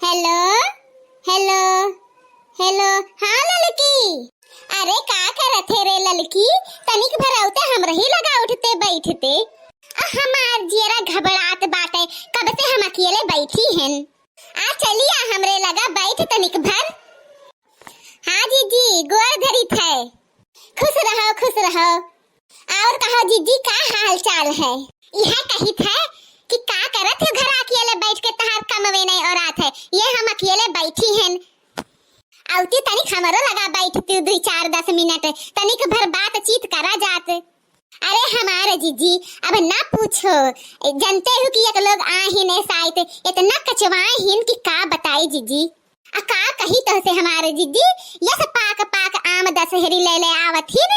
Hello hello hello. हाँ ललकी, अरे का करत है रे ललकी? तनिक भर औते हम रही लगा उठते बैठते हमार जियरा घबरात बाटे, कब से हम अकेले बैठी हैं। आ चलिए हमरे लगा बैठ तनिक भर। हाँ जीजी गोर धरी थे, खुश रहो खुश रहो। और कहो जीजी का हाल चाल है? यह कही थे कि का करत है घर अकेले बैठ के, तहार कमवे नहीं और आत है ये हम अकेले बैठी हैं। औती तनिक हमरो लगा बैठती 2-4-10 मिनट, तनिक भर बातचीत करा जात। अरे हमारे जीजी अब ना पूछो, जानते हो कि एक लोग आहिन साइट इतना कचवाए हिन कि का बताई जीजी। का कही तो से हमारे जीजी ये सब पाक पाक आम दशहरी ले आवत हिन।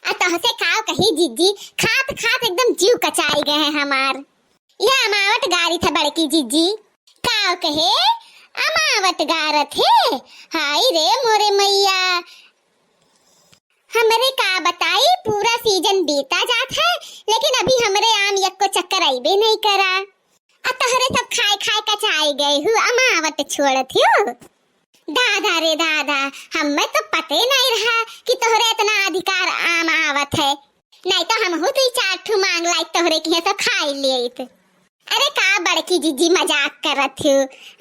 तो से का कही जीजी, खात खात एकदम जीव कचाई गए हैं हमार। ये अमावट गारी था बड़की जीजी, का कहे अमावट गारत है। हाय रे मोरे मैया, हमरे का बताई पूरा सीजन बीता जात है लेकिन अभी हमरे आम एक को चक्कर आईबे नहीं करा। तोहरे सब खाए खाए कचाई गए हूँ, अमावट छोड़त हो। दादा रे दादा, हमें तो पते नहीं रहा कि तोहरे इतना अधिकार आम आवत है, नहीं तो हम हो 2-4 ठू मांग लाई तोहरे की सब खाई लेत। अरे का बड़की जीजी मजाक करत हो?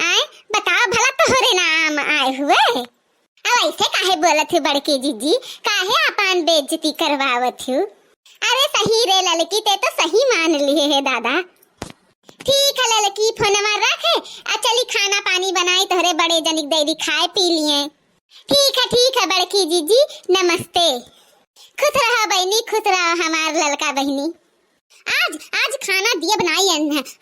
आए बताओ भला तोहरे नाम आए हुए? अब ऐसे काहे बोलत हो बड़की जीजी, काहे अपन बेइज्जती करवावत हो? अरे सही रे ललकी, ते तो सही मान लिए है दादा। ठीक है ललकी, फोनवा रखे चली खाना पानी बनाई तोहरे बड़े जनिक दैदी खाए पी लिए। ठीक है बड़की जीजी, नमस्ते। खुश रहो बहनी, खुश रहो हमार ललका बहनी। आज खाना दिए बनाई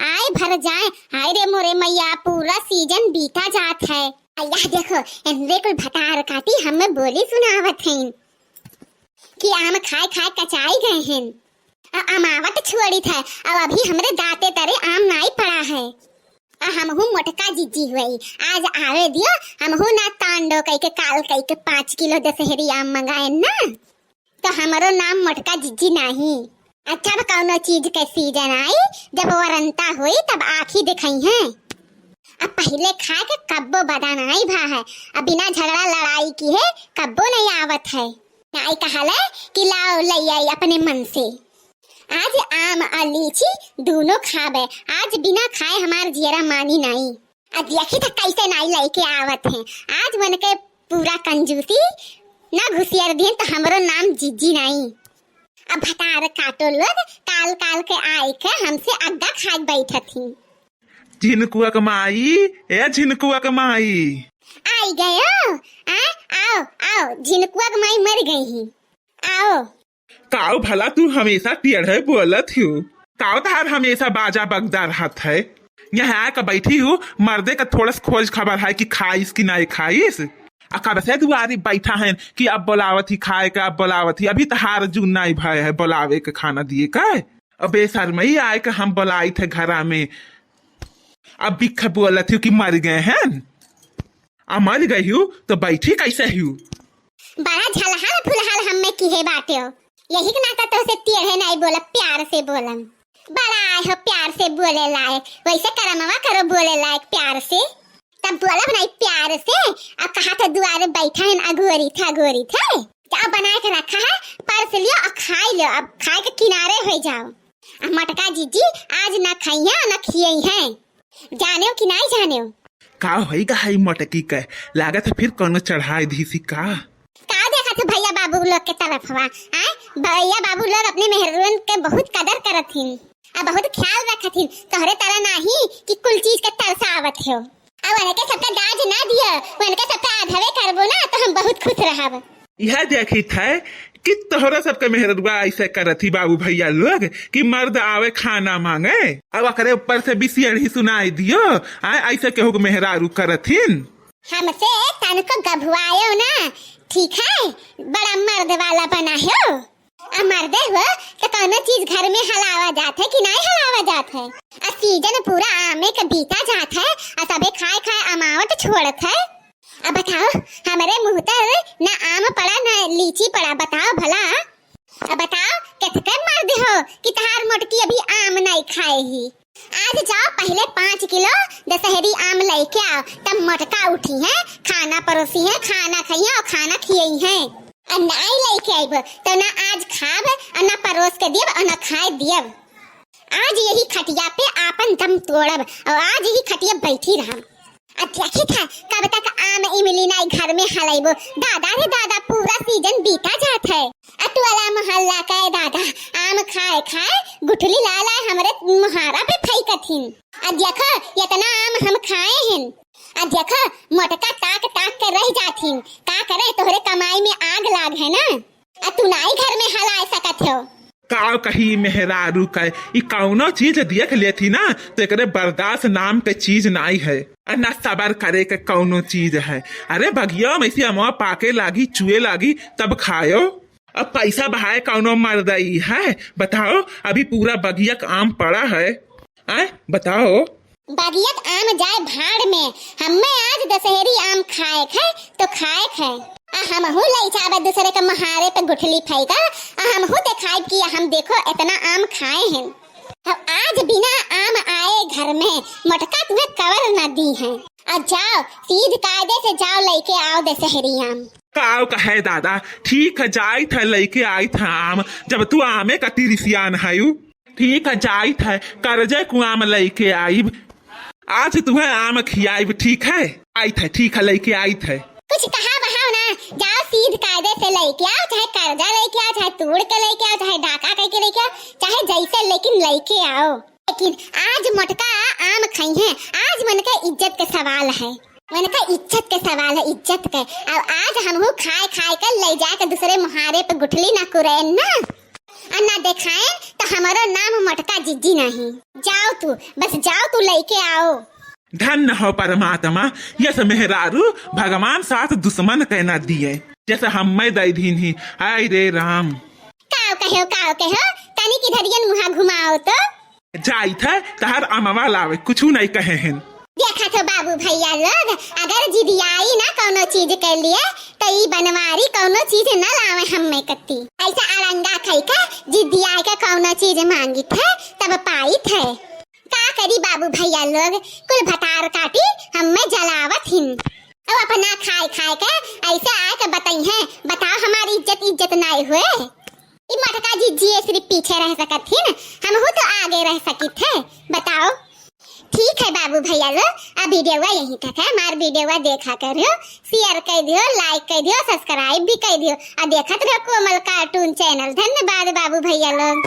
आए भर जाए। हाय रे मोरे मैया, पूरा सीजन बीता जात है। अय्या देखो इनरे कुल भटार काटी हमें बोली सुनावत हैं कि आम खाए खाए कचाई गए हैं। अमावट छोड़ी था और अभी हमरे दाते तरे आम नहीं पड़ा है। हम हूँ मोटका जीजी हुई, आज आवे दियो हम हूँ ना तांडो कई के काल कई के 5 किलो दशहरी आम मंगाए ना, तो हमारो नाम मोटका जीजी नहीं। अच्छा कौनो चीज के सीजन आई जब वरंता हुई तब आँखी दिखाई है। अब पहले खा के कब्बो बदान आई भा है, अब बिना झगड़ा लड़ाई की है कब्बो नहीं आवत है। नहीं कहले कि लाओ ले आई अपने मन से। आज आम और लीची दोनों खाबे, आज बिना खाए हमार जियरा मानी नहीं। अब देखी तो कैसे नहीं लेके आवत हैं। आज मन के पूरा कंजूसी ना घुसियर दिए तो हमरो नाम जीजी नहीं। अब भटार काटो लोग काल काल के आए के हमसे अड्डा खाए बैठत ही। झिनकुआ कमाई, ए झिनकुआ कमाई आई गए हो? आओ आओ, झिनकुआ कमाई मर गई ही। आओ काऊ भला तू हमेशा टेढ़े बोलत हो, काऊ तार हमेशा बाजा बगदा रहत है। यहाँ आकर बैठी हूँ, मर्दे का थोड़ा खोज खबर है कि खाइस कि नहीं खाइस। कब से दुआरी बैठा है कि अब बोलावत ही खाए का, अब बोलावत ही। अभी तो हार जून नहीं भय है बोलावे के खाना दिए का। अब बेशर्मई आए के हम बोलाई थे घरा में, अब बिख बोलत हूँ कि मर गए हैं। मर गई हूँ तो बैठी कैसे हूँ? बड़ा झलहल फुलहल हमें की है बाटे हो, यही के नाता तो से टेढ़े नहीं बोला, प्यार से बोलम। बड़ा आए हो प्यार से बोले लायक, वैसे करमवा करो बोले लायक प्यार से, तब बोलब नहीं प्यार से। अब कहा था दुआरे बैठा है अगोरी था अब बना के रखा है, परस लियो और खाई लो। अब खाए के किनारे हो जाओ। अब मटका जीजी आज ना खाइया ना खिए हैं, जाने हो कि नहीं जाने हो? का होइगा है मटकी का, लागत है फिर कौन चढ़ाई धी का देखा था भैया बाबू लोग के तरफ हुआ। भैया बाबू लोग अपने मेहरून के बहुत कदर करत हिन और बहुत ख्याल रखत हिन, तोहरे तरह नहीं कि कुल चीज के तरसावत हो। अब उनके सबका दाज ना दियो, उनके सबका आधवे करबो ना तो हम बहुत खुश रहब। यह देखी था कि तोहरा सबके मेहरुआ ऐसे करत ही बाबू भैया लोग कि मर्द आवे खाना मांगे, अब अकरे ऊपर से बिसियड़ी सुनाई दियो ऐसे केहू के मेहरारू करत हिन। हमसे तन को गभुआयो ना, ठीक है? बड़ा मर्द वाला बना हो। मर्दे हो तो कौनो चीज घर में हलावा जात है कि नहीं हलावा जात है। सीजन पूरा आमे का बीता जात है और सबे खाए खाए अमावट छोड़त है। अब बताओ हमारे मुंह तर ना आम पड़ा ना लीची पड़ा, बताओ भला। अब बताओ कितने मर्द हो कि तहार मोटकी अभी आम नहीं खाए ही। आज जाओ पहले 5 किलो दशहरी आम लेके आओ, तब मटका उठी है, खाना परोसी है, खाना खाइए और खाना खियई है। और नहीं लेके आइब तो ना आज खाब और ना परोस के दियब और ना खाए दियब। आज यही खटिया पे आपन दम तोड़ब और आज यही खटिया बैठी रहब। अब देखी था कब तक आम इमली नाई घर में हलाइबो। दादा रे दादा पूरा सीजन बीता जात है। अतवाला मोहल्ला का दादा आम खाए खाए गुठली लाला हमरे मुहारा पे फेंकथिन। अब देखो इतना आम हम खाए हैं। अब देखो मोटका ताक ताक कर रह जाथिन। का करे तोहरे कमाई में आग लाग है ना। अब तू नाई घर में हला सकत हो। काव कही मेहरारू का ई कौनो चीज देख लेती ना तो एकरे बर्दाश्त नाम के चीज नहीं है और ना सबर करे के कौनो चीज है। अरे भगिया में से अमवा पाके लागी चुए लागी तब खायो। अब पैसा बहाए कौनो मर्दई है बताओ। अभी पूरा बगिया आम पड़ा है आए बताओ। बगियत आम जाए भाड़ में। हमें आज दशहरी आम खाए खाए तो खाए खाए हम हूँ ले जावे दूसरे के महारे पे गुठली फेंका। हम हूँ दिखाई कि हम देखो इतना आम खाए हैं। अब आज बिना आम आए घर में मटका तुम्हें कवर न दी है। अब जाओ सीध कायदे से जाओ लेके आओ दशहरी आम। काव कहे दादा ठीक है जाई था लेके आई था आम। जब तू आमे का तिरसियान है ठीक है जाई था करजे को आम लेके आई। आज तुम्हें आम खियाई ठीक है आई था ठीक है लेके आई थे। कुछ कहा बहाओ ना। जाओ सीध कायदे से लेके आओ, चाहे कर्जा लेके आओ, चाहे तोड़ के लेके आओ, चाहे डाका करके लेके आओ, चाहे जैसे लेकिन लेके आओ। लेकिन आज मोटका आम खाई है। आज मन का इज्जत का सवाल है। मन का इज्जत का सवाल है इज्जत का। और आज हम खाए खाए कर ले जाके दूसरे मुहारे पे गुठली ना कुरे ना और ना दिखाए तो हमारा नाम मोटका जिज्जी नहीं। जाओ तू बस जाओ तू लेके आओ। धन्य हो परमात्मा यस मेहरारू भगवान साथ दुश्मन कहना दिए जैसे हम मैं दई दीन ही। आय रे राम काव कहो तनी किधरियन मुहा घुमाओ तो जाई था तहर अमवा लावे कुछ नहीं कहे हैं। देखा तो बाबू भैया लोग अगर जिदियाई ना कोनो चीज के लिए तो ई बनवारी कोनो चीज न लावे हमें कत्ती। ऐसा अरंगा खाई का जिदियाई का कोनो चीज मांगी थे तब पाई थे। का करी बाबू भैया लोग कुल भतार काटी हमें जलावत हिन। अब अपना खाए खाए के ऐसे आए के बताई है। बताओ हमारी इज्जत नहीं हुए। ई मटका जी सिर्फ पीछे रह सकत हिन हम हो तो आगे रह सकी थे। बताओ ठीक है बाबू भैया लोग अब वीडियो यही तक है। हमारे वीडियो देखा करियो शेयर कर दियो लाइक कर दियो सब्सक्राइब भी कर दियो और देखत रहो कोमल कार्टून चैनल। धन्यवाद बाबू भैया लोग।